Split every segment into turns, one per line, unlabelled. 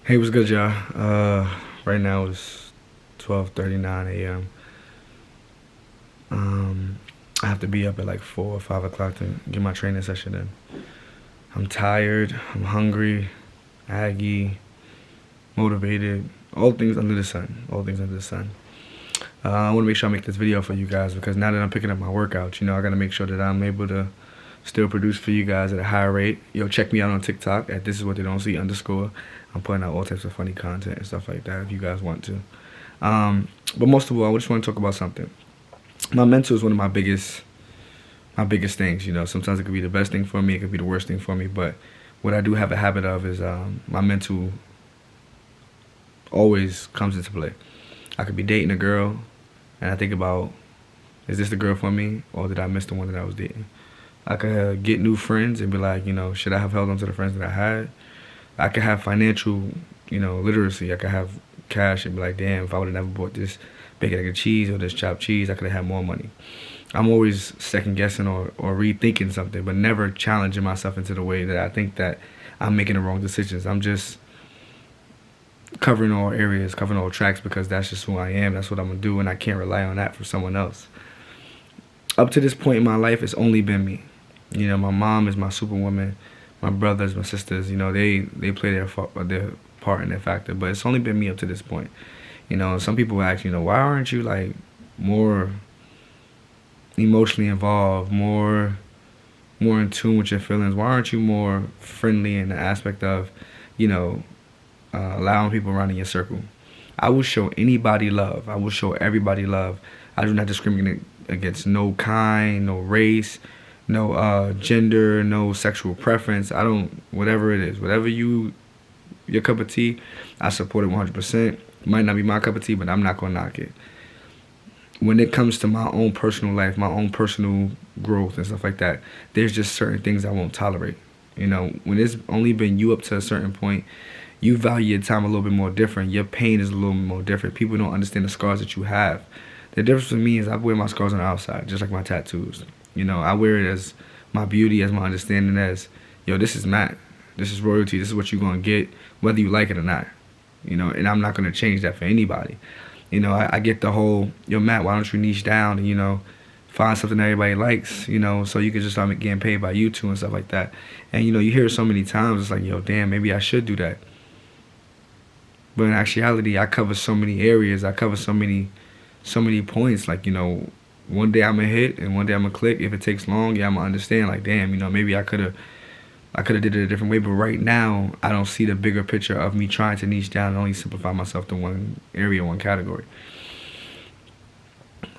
Hey, what's good, y'all? Right now it's 12:39 a.m. I have to be up at like 4 or 5 o'clock to get my training session in. I'm tired, I'm hungry, aggy, motivated, all things under the sun. All things under the sun. I want to make sure I make this video for you guys because now that I'm picking up my workouts, I got to make sure that I'm able to still produce for you guys at a high rate. Yo, check me out on TikTok at @thisiswhatthey_don't see_. I'm putting out all types of funny content and stuff like that if you guys want to. But most of all, I just want to talk about something. My mental is one of my biggest things. Sometimes it could be the best thing for me, it could be the worst thing for me. But what I do have a habit of is my mental always comes into play. I could be dating a girl, and I think about, is this the girl for me, or did I miss the one that I was dating? I could get new friends and be like, should I have held on to the friends that I had? I could have financial, literacy. I could have cash and be like, damn, if I would have never bought this bacon, egg, and cheese or this chopped cheese, I could have had more money. I'm always second guessing or rethinking something, but never challenging myself into the way that I think that I'm making the wrong decisions. I'm just covering all areas, covering all tracks because that's just who I am. That's what I'm gonna do, and I can't rely on that for someone else. Up to this point in my life, it's only been me. My mom is my superwoman. My brothers, my sisters, they play their part in their factor. But it's only been me up to this point. Some people ask, why aren't you like more emotionally involved, more in tune with your feelings? Why aren't you more friendly in the aspect of, allowing people around in your circle? I will show anybody love. I will show everybody love. I do not discriminate against no kind, no race, no gender, no sexual preference. I don't, whatever it is, whatever your cup of tea, I support it 100%. It might not be my cup of tea, but I'm not going to knock it. When it comes to my own personal life, my own personal growth and stuff like that, there's just certain things I won't tolerate. When it's only been you up to a certain point, you value your time a little bit more different. Your pain is a little bit more different. People don't understand the scars that you have. The difference with me is I wear my scars on the outside, just like my tattoos. I wear it as my beauty, as my understanding, as, yo, this is Matt. This is royalty. This is what you're going to get, whether you like it or not. And I'm not going to change that for anybody. I get the whole, yo, Matt, why don't you niche down and, find something that everybody likes, so you can just start getting paid by YouTube and stuff like that. And, you hear it so many times, it's like, yo, damn, maybe I should do that. But in actuality, I cover so many areas. I cover so many points. Like, one day I'm going to hit and one day I'm going to click. If it takes long, yeah, I'm going to understand. Like, damn, maybe I could have did it a different way. But right now, I don't see the bigger picture of me trying to niche down and only simplify myself to one area, one category.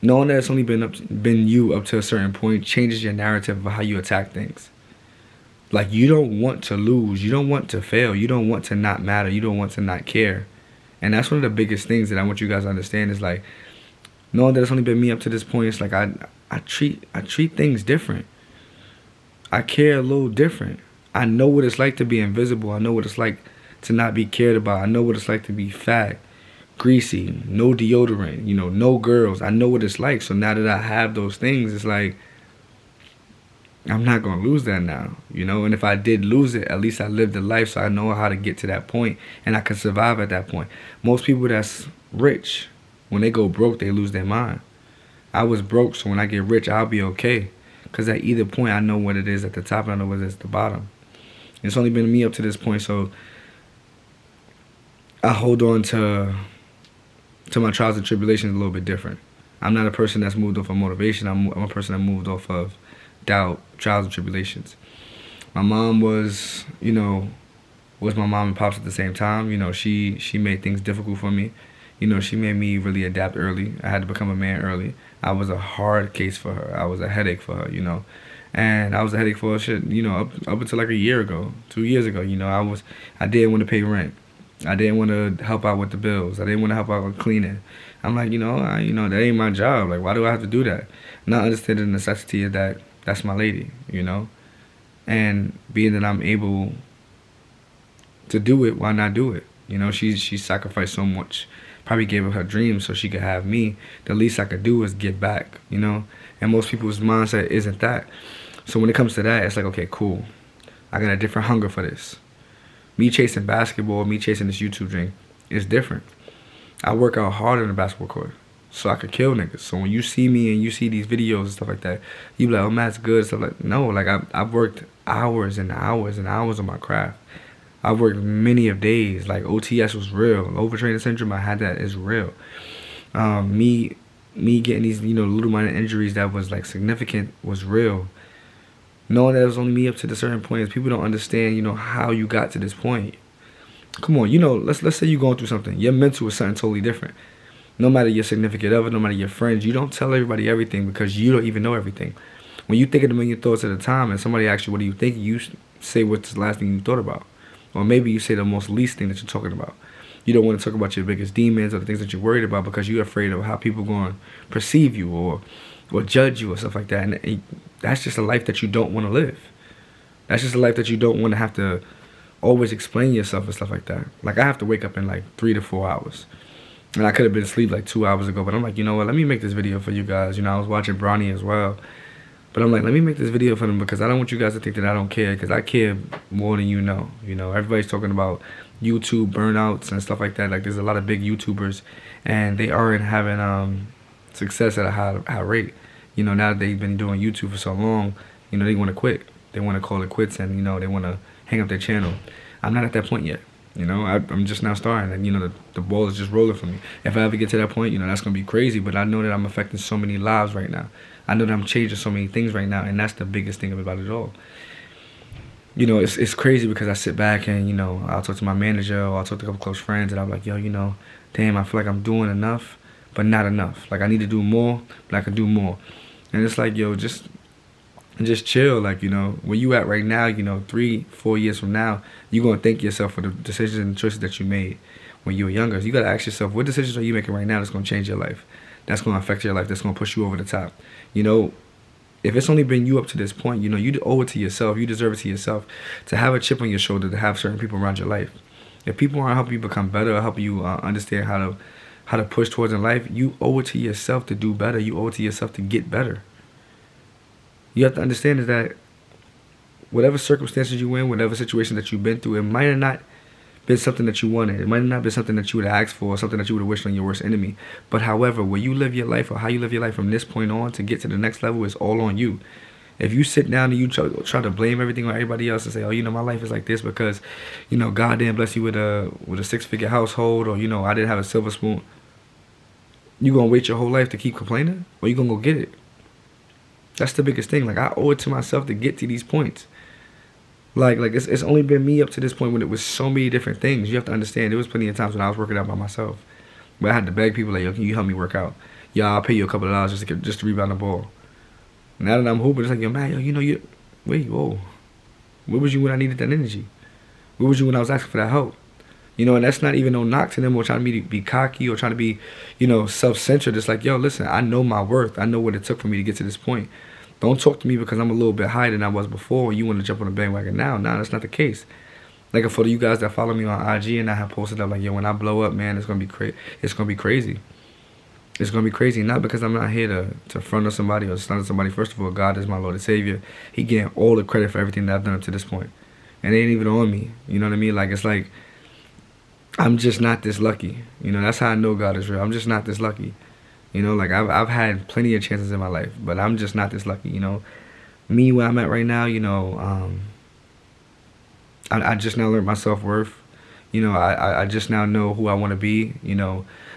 Knowing that it's only been you up to a certain point changes your narrative of how you attack things. Like, you don't want to lose. You don't want to fail. You don't want to not matter. You don't want to not care. And that's one of the biggest things that I want you guys to understand is, like, knowing that it's only been me up to this point, it's like I treat things different. I care a little different. I know what it's like to be invisible. I know what it's like to not be cared about. I know what it's like to be fat, greasy, no deodorant, no girls. I know what it's like. So now that I have those things, it's like, I'm not going to lose that now, and if I did lose it, at least I lived a life, so I know how to get to that point, and I can survive at that point. Most people that's rich, when they go broke, they lose their mind. I was broke, so when I get rich, I'll be okay, because at either point, I know what it is at the top, and I know what it is at the bottom. And it's only been me up to this point, so I hold on to my trials and tribulations a little bit different. I'm not a person that's moved off of motivation. I'm a person that moved off of doubt, trials and tribulations. My mom was my mom and pops at the same time. She made things difficult for me. She made me really adapt early. I had to become a man early. I was a hard case for her. I was a headache for her, and I was a headache for her shit, up until like a year ago, 2 years ago. I didn't want to pay rent. I didn't want to help out with the bills. I didn't want to help out with cleaning. I'm like, that ain't my job. Like, why do I have to do that? Not understanding the necessity of that. That's my lady, and being that I'm able to do it, why not do it? She sacrificed so much, probably gave up her dreams so she could have me. The least I could do is give back, and most people's mindset isn't that. So when it comes to that, it's like, okay, cool, I got a different hunger for this. Me chasing basketball, me chasing this YouTube dream is different. I work out harder in the basketball court so I could kill niggas. So when you see me and you see these videos and stuff like that, you be like, oh, Matt's good. So like, no, like I've worked hours and hours and hours on my craft. I've worked many of days. Like OTS was real. Overtraining syndrome, I had that, is real. Me getting these, little minor injuries that was like significant was real. Knowing that it was only me up to the certain point, people don't understand, how you got to this point. Come on, let's say you're going through something. Your mental is something totally different. No matter your significant other, no matter your friends, you don't tell everybody everything because you don't even know everything. When you think of a million thoughts at a time and somebody asks you, what do you think? You say what's the last thing you thought about. Or maybe you say the most least thing that you're talking about. You don't want to talk about your biggest demons or the things that you're worried about because you're afraid of how people are going to perceive you or judge you or stuff like that. And that's just a life that you don't want to live. That's just a life that you don't want to have to always explain yourself and stuff like that. Like, I have to wake up in like 3 to 4 hours. And I could have been asleep like 2 hours ago. But I'm like, you know what? Let me make this video for you guys. I was watching Bronny as well. But I'm like, let me make this video for them because I don't want you guys to think that I don't care, because I care more than you know. Everybody's talking about YouTube burnouts and stuff like that. Like, there's a lot of big YouTubers, and they aren't having success at a high rate. Now that they've been doing YouTube for so long, they want to quit. They want to call it quits, and, they want to hang up their channel. I'm not at that point yet. I'm just now starting, and, the ball is just rolling for me. If I ever get to that point, that's going to be crazy, but I know that I'm affecting so many lives right now. I know that I'm changing so many things right now, and that's the biggest thing about it all. It's crazy because I sit back and, I'll talk to my manager or I'll talk to a couple close friends, and I'm like, yo, damn, I feel like I'm doing enough, but not enough. Like, I need to do more, but I can do more. And it's like, yo, just chill. Like, where you at right now, 3-4 years from now, you're going to thank yourself for the decisions and choices that you made when you were younger. So you got to ask yourself, what decisions are you making right now that's going to change your life? That's going to affect your life. That's going to push you over the top. If it's only been you up to this point, you owe it to yourself. You deserve it to yourself to have a chip on your shoulder, to have certain people around your life. If people aren't helping you become better or helping you understand how to push towards in life, you owe it to yourself to do better. You owe it to yourself to get better. You have to understand is that whatever circumstances you in, whatever situation that you've been through, it might have not been something that you wanted. It might have not been something that you would have asked for, or something that you would have wished on your worst enemy. But however, where you live your life or how you live your life from this point on to get to the next level is all on you. If you sit down and you try to blame everything on everybody else and say, oh, my life is like this because, God didn't bless you with a 6-figure household, or, I didn't have a silver spoon, you going to wait your whole life to keep complaining, or you going to go get it? That's the biggest thing. Like, I owe it to myself to get to these points. Like it's only been me up to this point when it was so many different things. You have to understand, there was plenty of times when I was working out by myself, but I had to beg people like, yo, can you help me work out? Yeah, I'll pay you a couple of dollars just to rebound the ball. Now that I'm hooping, it's like, yo, man, whoa. Where was you when I needed that energy? Where was you when I was asking for that help? And that's not even no knock to them or trying to be cocky or trying to be, self-centered. It's like, yo, listen, I know my worth. I know what it took for me to get to this point. Don't talk to me because I'm a little bit higher than I was before. You want to jump on the bandwagon now. No, that's not the case. Like, for you guys that follow me on IG and I have posted up like, yo, when I blow up, man, it's going to be crazy. It's going to be crazy. It's going to be crazy. Not because I'm not here to front on somebody or slander somebody. First of all, God is my Lord and Savior. He getting all the credit for everything that I've done up to this point. And it ain't even on me. You know what I mean? Like, it's like, I'm just not this lucky. That's how I know God is real. I'm just not this lucky. Like, I've had plenty of chances in my life, but I'm just not this lucky. Me where I'm at right now, I just now learned my self-worth. I just now know who I want to be.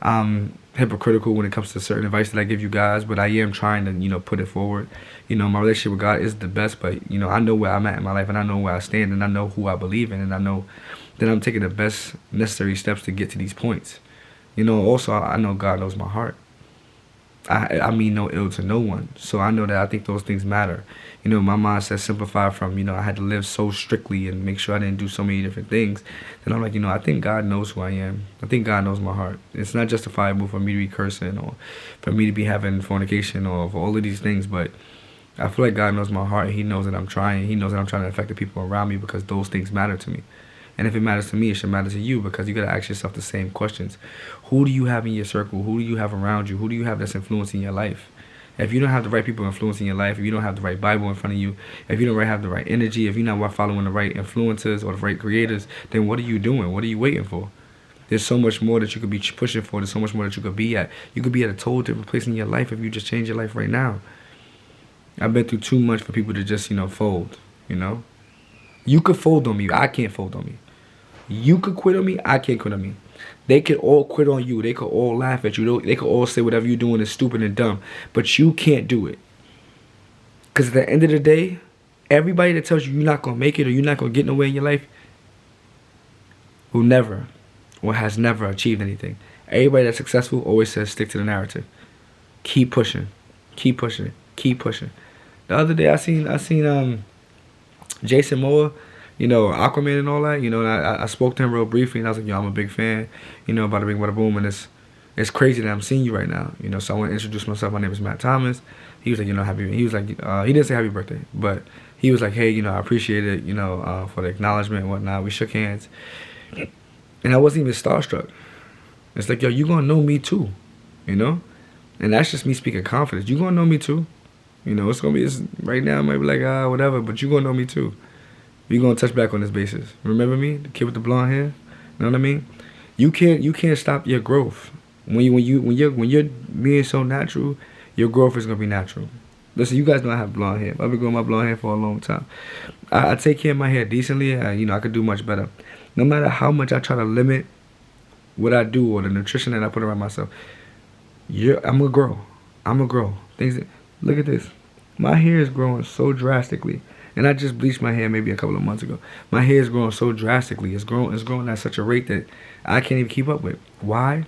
I'm hypocritical when it comes to certain advice that I give you guys, but I am trying to, put it forward. My relationship with God is the best, but, I know where I'm at in my life, and I know where I stand, and I know who I believe in, and I know that I'm taking the best necessary steps to get to these points. Also, I know God knows my heart. I mean no ill to no one. So I know that I think those things matter. My mindset simplified from, I had to live so strictly and make sure I didn't do so many different things. And I'm like, I think God knows who I am. I think God knows my heart. It's not justifiable for me to be cursing or for me to be having fornication or for all of these things, but I feel like God knows my heart. He knows that I'm trying. He knows that I'm trying to affect the people around me because those things matter to me. And if it matters to me, it should matter to you because you got to ask yourself the same questions. Who do you have in your circle? Who do you have around you? Who do you have that's influencing your life? If you don't have the right people influencing your life, if you don't have the right Bible in front of you, if you don't have the right energy, if you're not following the right influencers or the right creators, then what are you doing? What are you waiting for? There's so much more that you could be pushing for. There's so much more that you could be at. You could be at a total different place in your life if you just change your life right now. I've been through too much for people to just, fold, You could fold on me. I can't fold on me. You could quit on me. I can't quit on me. They could all quit on you. They could all laugh at you. They could all say whatever you're doing is stupid and dumb. But you can't do it. Because at the end of the day, everybody that tells you you're not going to make it or you're not going to get nowhere in your life will never or has never achieved anything. Everybody that's successful always says stick to the narrative. Keep pushing. Keep pushing. Keep pushing. The other day I seen Jason Momoa, Aquaman and all that, and I spoke to him real briefly and I was like, yo, I'm a big fan, bada bing, bada boom, and it's crazy that I'm seeing you right now, so I want to introduce myself. My name is Matt Thomas. He was like, he didn't say happy birthday, but he was like, hey, I appreciate it, for the acknowledgement and whatnot. We shook hands. And I wasn't even starstruck. It's like, yo, you gonna know me too, And that's just me speaking confidence. You gonna know me too. It's gonna be, right now it might be like, whatever, but you gonna know me too. We gonna touch back on this basis. Remember me, the kid with the blonde hair? You know what I mean? You can't stop your growth. When you're being so natural, your growth is gonna be natural. Listen, you guys know I have blonde hair. I've been growing my blonde hair for a long time. I take care of my hair decently. I could do much better. No matter how much I try to limit what I do or the nutrition that I put around myself, I'm gonna grow. I'm gonna grow. Look at this. My hair is growing so drastically. And I just bleached my hair maybe a couple of months ago. My hair is growing so drastically. It's growing at such a rate that I can't even keep up with. Why?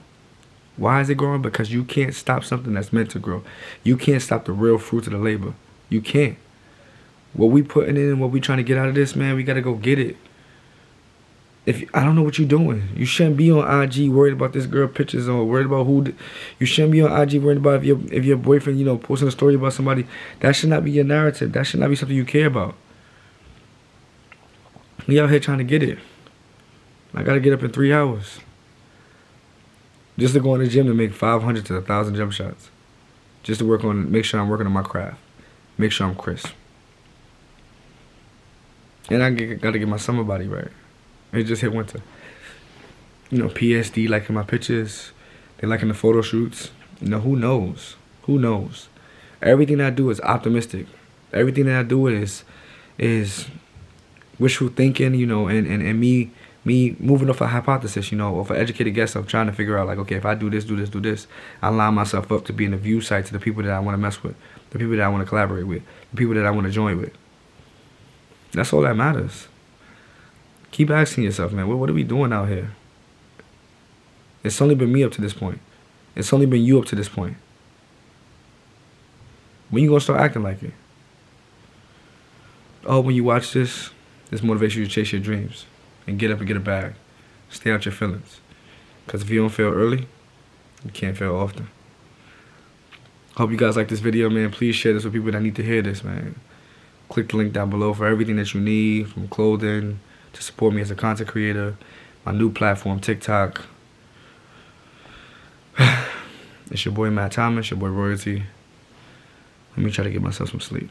Why is it growing? Because you can't stop something that's meant to grow. You can't stop the real fruits of the labor. You can't. What we putting in, what we trying to get out of this, man, we got to go get it. I don't know what you're doing. You shouldn't be on IG worried about this girl pictures or worried about you shouldn't be on IG worried about if your boyfriend, posting a story about somebody. That should not be your narrative. That should not be something you care about. We out here trying to get it. I got to get up in 3 hours. Just to go in the gym to make 500 to 1,000 jump shots. Just to make sure I'm working on my craft. Make sure I'm crisp. And I got to get my summer body right. It just hit winter. PSD liking my pictures. They liking the photo shoots. Who knows? Who knows? Everything I do is optimistic. Everything that I do is wishful thinking, and me moving off a hypothesis, off an educated guess of trying to figure out, like, okay, if I do this, I line myself up to be in the view site to the people that I want to mess with, the people that I want to collaborate with, the people that I want to join with. That's all that matters. Keep asking yourself, man, what are we doing out here? It's only been me up to this point. It's only been you up to this point. When you gonna start acting like it? Oh, when you watch this motivates you to chase your dreams and get up and get a bag. Stay out your feelings. Because if you don't fail early, you can't fail often. Hope you guys like this video, man. Please share this with people that need to hear this, man. Click the link down below for everything that you need, from clothing to support me as a content creator, my new platform, TikTok. It's your boy Matt Thomas, your boy Royalty. Let me try to get myself some sleep.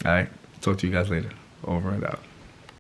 Alright, talk to you guys later. Over and out.